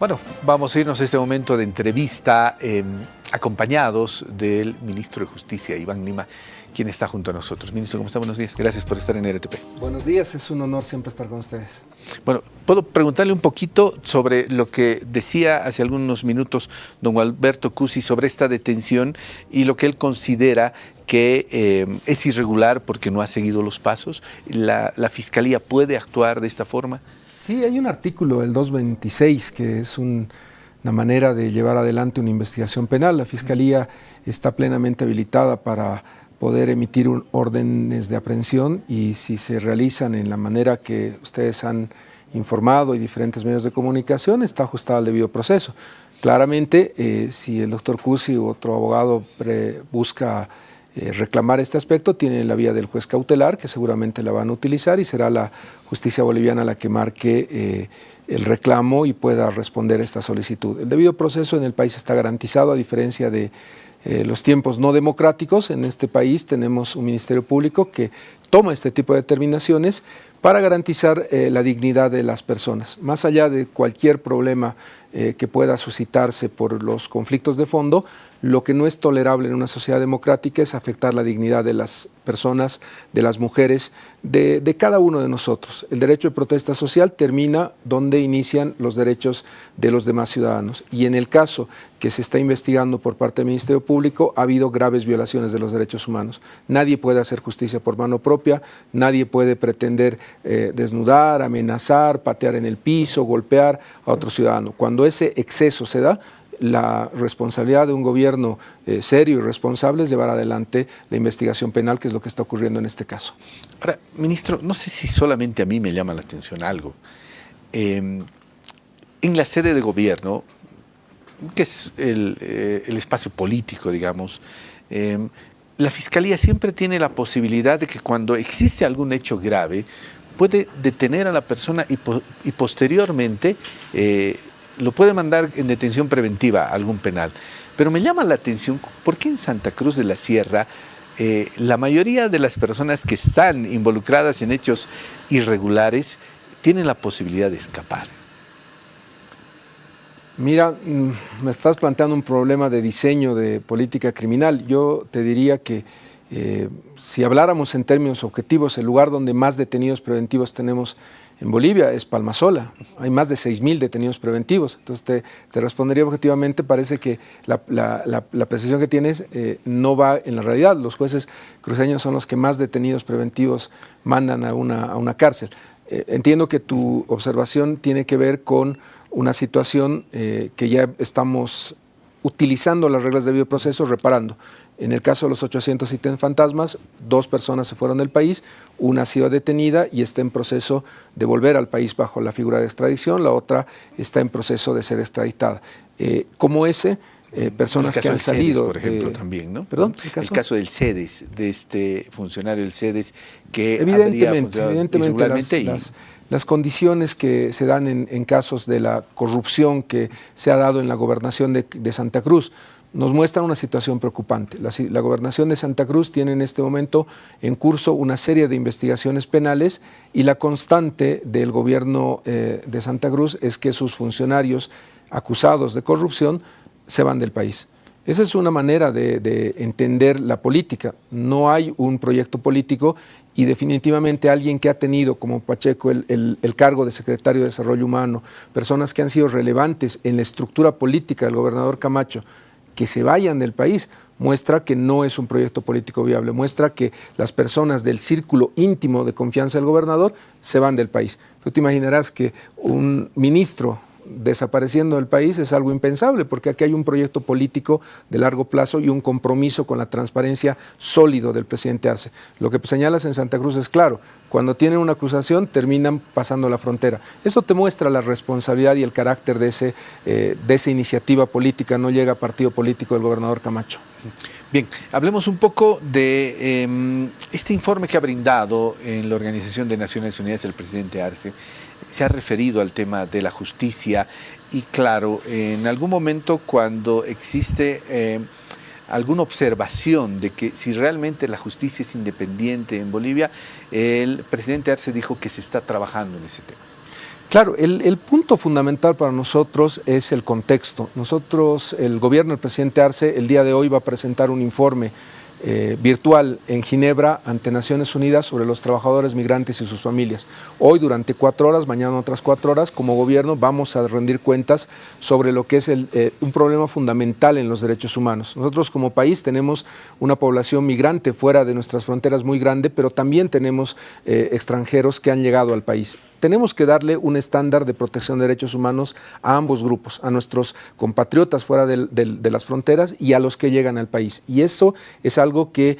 Bueno, vamos a irnos a este momento de entrevista acompañados del ministro de Justicia, Iván Lima, quien está junto a nosotros. Ministro, ¿cómo está? Buenos días. Gracias por estar en RTP. Buenos días, es un honor siempre estar con ustedes. Bueno, puedo preguntarle un poquito sobre lo que decía hace algunos minutos don Alberto Cusi sobre esta detención y lo que él considera que es irregular porque no ha seguido los pasos. ¿La Fiscalía puede actuar de esta forma? Sí, hay un artículo, el 226, que es una manera de llevar adelante una investigación penal. La Fiscalía está plenamente habilitada para poder emitir órdenes de aprehensión y si se realizan en la manera que ustedes han informado y diferentes medios de comunicación, está ajustada al debido proceso. Claramente, si el doctor Cusi u otro abogado busca reclamar este aspecto, tiene la vía del juez cautelar, que seguramente la van a utilizar y será la justicia boliviana la que marque el reclamo y pueda responder esta solicitud. El debido proceso en el país está garantizado, a diferencia de los tiempos no democráticos. En este país tenemos un Ministerio Público que toma este tipo de determinaciones para garantizar la dignidad de las personas. Más allá de cualquier problema que pueda suscitarse por los conflictos de fondo, lo que no es tolerable en una sociedad democrática es afectar la dignidad de las personas, de las mujeres, de cada uno de nosotros. El derecho de protesta social termina donde inician los derechos de los demás ciudadanos. Y en el caso que se está investigando por parte del Ministerio Público, ha habido graves violaciones de los derechos humanos. Nadie puede hacer justicia por mano propia, nadie puede pretender desnudar, amenazar, patear en el piso, golpear a otro ciudadano. Cuando ese exceso se da, la responsabilidad de un gobierno serio y responsable es llevar adelante la investigación penal, que es lo que está ocurriendo en este caso. Ahora, ministro, no sé si solamente a mí me llama la atención algo. En la sede de gobierno, que es el espacio político, digamos, la Fiscalía siempre tiene la posibilidad de que cuando existe algún hecho grave, puede detener a la persona y posteriormente lo puede mandar en detención preventiva a algún penal. Pero me llama la atención, ¿por qué en Santa Cruz de la Sierra la mayoría de las personas que están involucradas en hechos irregulares tienen la posibilidad de escapar? Mira, me estás planteando un problema de diseño de política criminal. Yo te diría que si habláramos en términos objetivos, el lugar donde más detenidos preventivos tenemos en Bolivia es Palmasola. Hay más de 6.000 detenidos preventivos. Entonces te respondería objetivamente, parece que la precisión que tienes no va en la realidad. Los jueces cruceños son los que más detenidos preventivos mandan a una cárcel. Entiendo que tu observación tiene que ver con una situación que ya estamos utilizando las reglas de debido proceso, reparando. En el caso de los 800 ítems fantasmas, 2 personas se fueron del país, una ha sido detenida y está en proceso de volver al país bajo la figura de extradición, la otra está en proceso de ser extraditada. Como ese, personas que han salido... por ejemplo, también, ¿no? ¿Perdón? El caso del CEDES, de este funcionario del CEDES que evidentemente las condiciones que se dan en casos de la corrupción que se ha dado en la gobernación de Santa Cruz nos muestran una situación preocupante. La gobernación de Santa Cruz tiene en este momento en curso una serie de investigaciones penales y la constante del gobierno de Santa Cruz es que sus funcionarios acusados de corrupción se van del país. Esa es una manera de entender la política. No hay un proyecto político y definitivamente alguien que ha tenido, como Pacheco, el cargo de secretario de Desarrollo Humano, personas que han sido relevantes en la estructura política del gobernador Camacho, que se vayan del país, muestra que no es un proyecto político viable, muestra que las personas del círculo íntimo de confianza del gobernador se van del país. Tú te imaginarás que un ministro desapareciendo del país es algo impensable, porque aquí hay un proyecto político de largo plazo y un compromiso con la transparencia sólido del presidente Arce. Lo que señalas en Santa Cruz es claro, cuando tienen una acusación terminan pasando la frontera. Eso te muestra la responsabilidad y el carácter de esa iniciativa política, no llega a partido político del gobernador Camacho. Bien, hablemos un poco de este informe que ha brindado en la Organización de Naciones Unidas el presidente Arce. Se ha referido al tema de la justicia y claro, en algún momento cuando existe alguna observación de que si realmente la justicia es independiente en Bolivia, el presidente Arce dijo que se está trabajando en ese tema. Claro, el punto fundamental para nosotros es el contexto. Nosotros, el gobierno del presidente Arce, el día de hoy va a presentar un informe virtual en Ginebra ante Naciones Unidas sobre los trabajadores migrantes y sus familias. Hoy durante 4 horas, mañana otras 4 horas, como gobierno vamos a rendir cuentas sobre lo que es un problema fundamental en los derechos humanos. Nosotros como país tenemos una población migrante fuera de nuestras fronteras muy grande, pero también tenemos extranjeros que han llegado al país. Tenemos que darle un estándar de protección de derechos humanos a ambos grupos, a nuestros compatriotas fuera de las fronteras y a los que llegan al país. Y eso es algo que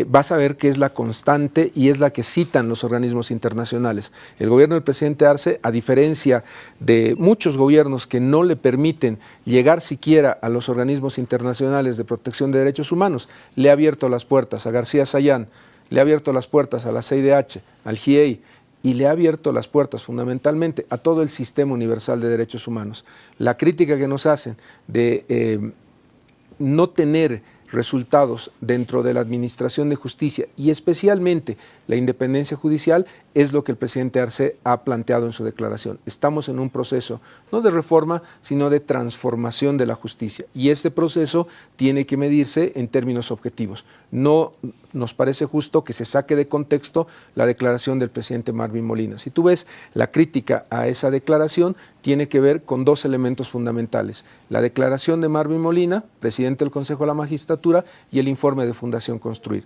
vas a ver que es la constante y es la que citan los organismos internacionales. El gobierno del presidente Arce, a diferencia de muchos gobiernos que no le permiten llegar siquiera a los organismos internacionales de protección de derechos humanos, le ha abierto las puertas a García Sayán, le ha abierto las puertas a la CIDH, al GIEI, y le ha abierto las puertas fundamentalmente a todo el sistema universal de derechos humanos. La crítica que nos hacen de no tener resultados dentro de la administración de justicia y especialmente la independencia judicial es lo que el presidente Arce ha planteado en su declaración. Estamos en un proceso no de reforma, sino de transformación de la justicia y este proceso tiene que medirse en términos objetivos. No nos parece justo que se saque de contexto la declaración del presidente Marvin Molina. Si tú ves la crítica a esa declaración, tiene que ver con 2 elementos fundamentales. La declaración de Marvin Molina, presidente del Consejo de la Magistratura, y el informe de Fundación Construir.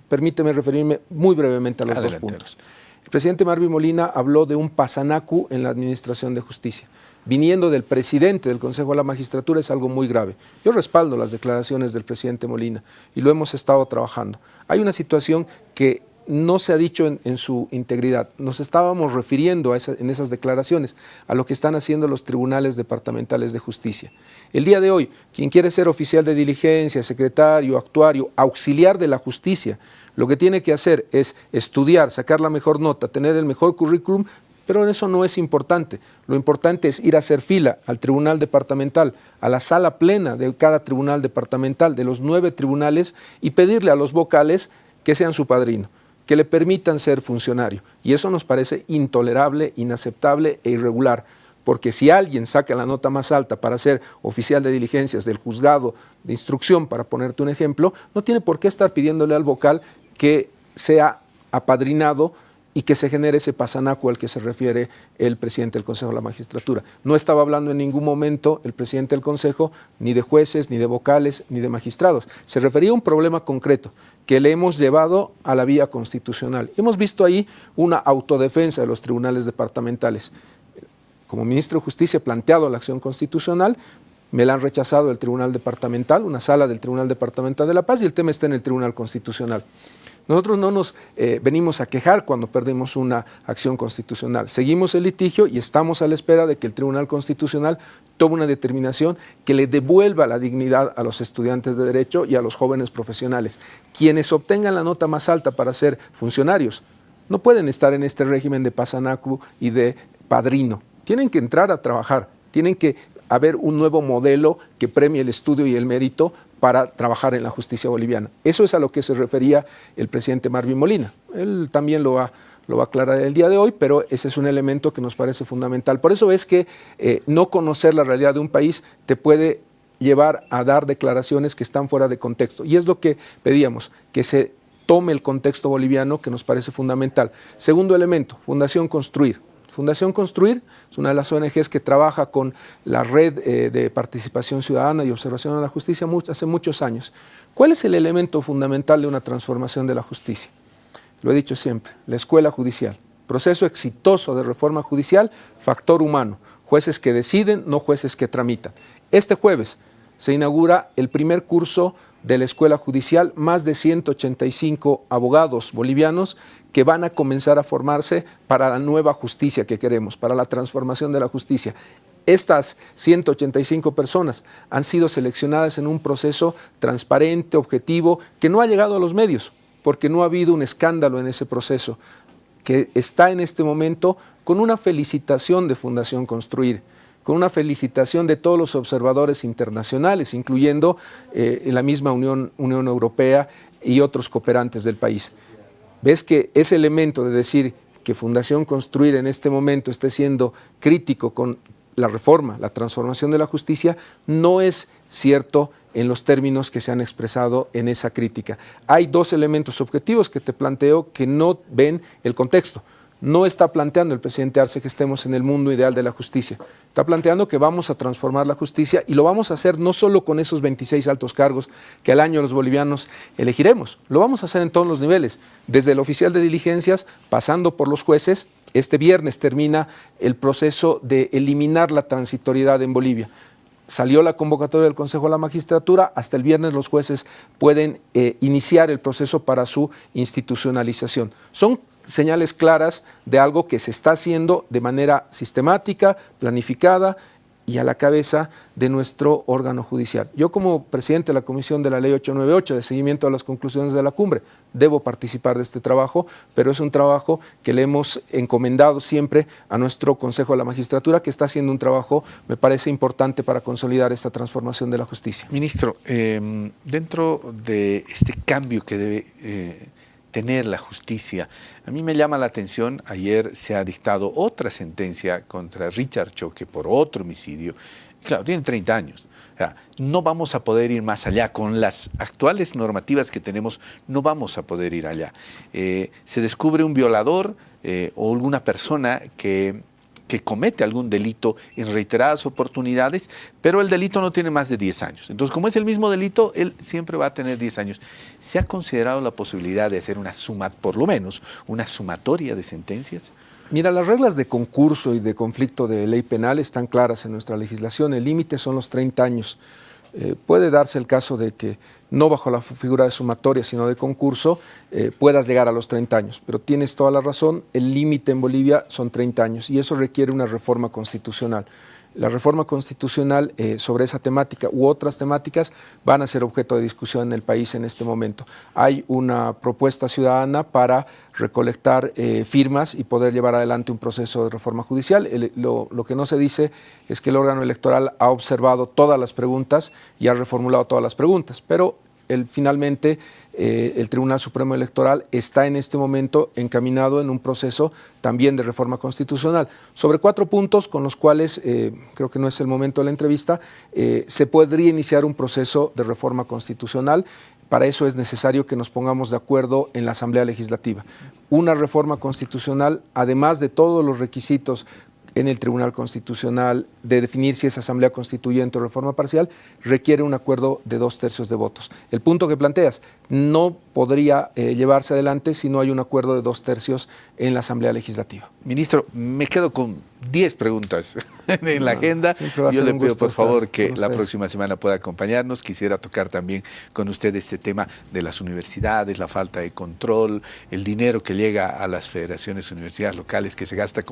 Permíteme referirme muy brevemente a los 2 puntos. El presidente Marvin Molina habló de un pasanacu en la administración de justicia. Viniendo del presidente del Consejo de la Magistratura es algo muy grave. Yo respaldo las declaraciones del presidente Molina y lo hemos estado trabajando. Hay una situación que no se ha dicho en su integridad. Nos estábamos refiriendo en esas declaraciones a lo que están haciendo los tribunales departamentales de justicia. El día de hoy, quien quiere ser oficial de diligencia, secretario, actuario, auxiliar de la justicia, lo que tiene que hacer es estudiar, sacar la mejor nota, tener el mejor currículum, pero eso no es importante. Lo importante es ir a hacer fila al tribunal departamental, a la sala plena de cada tribunal departamental, de los 9 tribunales, y pedirle a los vocales que sean su padrino, que le permitan ser funcionario. Y eso nos parece intolerable, inaceptable e irregular, porque si alguien saca la nota más alta para ser oficial de diligencias del juzgado de instrucción, para ponerte un ejemplo, no tiene por qué estar pidiéndole al vocal que sea apadrinado y que se genere ese pasanaco al que se refiere el presidente del Consejo de la Magistratura. No estaba hablando en ningún momento el presidente del Consejo ni de jueces, ni de vocales, ni de magistrados. Se refería a un problema concreto que le hemos llevado a la vía constitucional. Hemos visto ahí una autodefensa de los tribunales departamentales. Como ministro de Justicia he planteado la acción constitucional, me la han rechazado el Tribunal Departamental, una sala del Tribunal Departamental de La Paz, y el tema está en el Tribunal Constitucional. Nosotros no nos venimos a quejar cuando perdemos una acción constitucional. Seguimos el litigio y estamos a la espera de que el Tribunal Constitucional tome una determinación que le devuelva la dignidad a los estudiantes de Derecho y a los jóvenes profesionales. Quienes obtengan la nota más alta para ser funcionarios no pueden estar en este régimen de pasanacu y de padrino. Tienen que entrar a trabajar, tienen que haber un nuevo modelo que premie el estudio y el mérito para trabajar en la justicia boliviana. Eso es a lo que se refería el presidente Marvin Molina. Él también lo va a aclarar el día de hoy, pero ese es un elemento que nos parece fundamental. Por eso es que no conocer la realidad de un país te puede llevar a dar declaraciones que están fuera de contexto. Y es lo que pedíamos, que se tome el contexto boliviano, que nos parece fundamental. Segundo elemento, Fundación Construir. Fundación Construir es una de las ONGs que trabaja con la red de participación ciudadana y observación de la justicia hace muchos años. ¿Cuál es el elemento fundamental de una transformación de la justicia? Lo he dicho siempre, la escuela judicial. Proceso exitoso de reforma judicial, factor humano. Jueces que deciden, no jueces que tramitan. Este jueves se inaugura el primer curso de la Escuela Judicial, más de 185 abogados bolivianos que van a comenzar a formarse para la nueva justicia que queremos, para la transformación de la justicia. Estas 185 personas han sido seleccionadas en un proceso transparente, objetivo, que no ha llegado a los medios, porque no ha habido un escándalo en ese proceso, que está en este momento con una felicitación de Fundación Construir, con una felicitación de todos los observadores internacionales, incluyendo la misma Unión Europea y otros cooperantes del país. Ves que ese elemento de decir que Fundación Construir en este momento esté siendo crítico con la reforma, la transformación de la justicia, no es cierto en los términos que se han expresado en esa crítica. Hay dos elementos objetivos que te planteo que no ven el contexto. No está planteando el presidente Arce que estemos en el mundo ideal de la justicia. Está planteando que vamos a transformar la justicia y lo vamos a hacer no solo con esos 26 altos cargos que al año los bolivianos elegiremos, lo vamos a hacer en todos los niveles, desde el oficial de diligencias, pasando por los jueces. Este viernes termina el proceso de eliminar la transitoriedad en Bolivia. Salió la convocatoria del Consejo de la Magistratura, hasta el viernes los jueces pueden iniciar el proceso para su institucionalización. Son señales claras de algo que se está haciendo de manera sistemática, planificada y a la cabeza de nuestro órgano judicial. Yo como presidente de la Comisión de la Ley 898 de seguimiento a las conclusiones de la cumbre, debo participar de este trabajo, pero es un trabajo que le hemos encomendado siempre a nuestro Consejo de la Magistratura, que está haciendo un trabajo, me parece importante para consolidar esta transformación de la justicia. Ministro, dentro de este cambio que debe tener la justicia, a mí me llama la atención, ayer se ha dictado otra sentencia contra Richard Choque por otro homicidio. Claro, tiene 30 años. O sea, no vamos a poder ir más allá. Con las actuales normativas que tenemos, no vamos a poder ir allá. Se descubre un violador o alguna persona que comete algún delito en reiteradas oportunidades, pero el delito no tiene más de 10 años. Entonces, como es el mismo delito, él siempre va a tener 10 años. ¿Se ha considerado la posibilidad de hacer por lo menos, una sumatoria de sentencias? Mira, las reglas de concurso y de conflicto de ley penal están claras en nuestra legislación. El límite son los 30 años. Puede darse el caso de que no bajo la figura de sumatoria, sino de concurso, puedas llegar a los 30 años. Pero tienes toda la razón, el límite en Bolivia son 30 años y eso requiere una reforma constitucional. La reforma constitucional sobre esa temática u otras temáticas van a ser objeto de discusión en el país en este momento. Hay una propuesta ciudadana para recolectar firmas y poder llevar adelante un proceso de reforma judicial. Lo que no se dice es que el órgano electoral ha observado todas las preguntas y ha reformulado todas las preguntas, pero finalmente el Tribunal Supremo Electoral está en este momento encaminado en un proceso también de reforma constitucional. Sobre 4 puntos con los cuales, creo que no es el momento de la entrevista, se podría iniciar un proceso de reforma constitucional. Para eso es necesario que nos pongamos de acuerdo en la Asamblea Legislativa. Una reforma constitucional, además de todos los requisitos en el Tribunal Constitucional de definir si es asamblea constituyente o reforma parcial, requiere un acuerdo de 2/3 de votos. El punto que planteas no podría llevarse adelante si no hay un acuerdo de 2/3 en la Asamblea Legislativa. Ministro, me quedo con 10 preguntas en la agenda. Yo le pido por favor que la próxima semana pueda acompañarnos. Quisiera tocar también con usted este tema de las universidades, la falta de control, el dinero que llega a las federaciones universidades locales que se gasta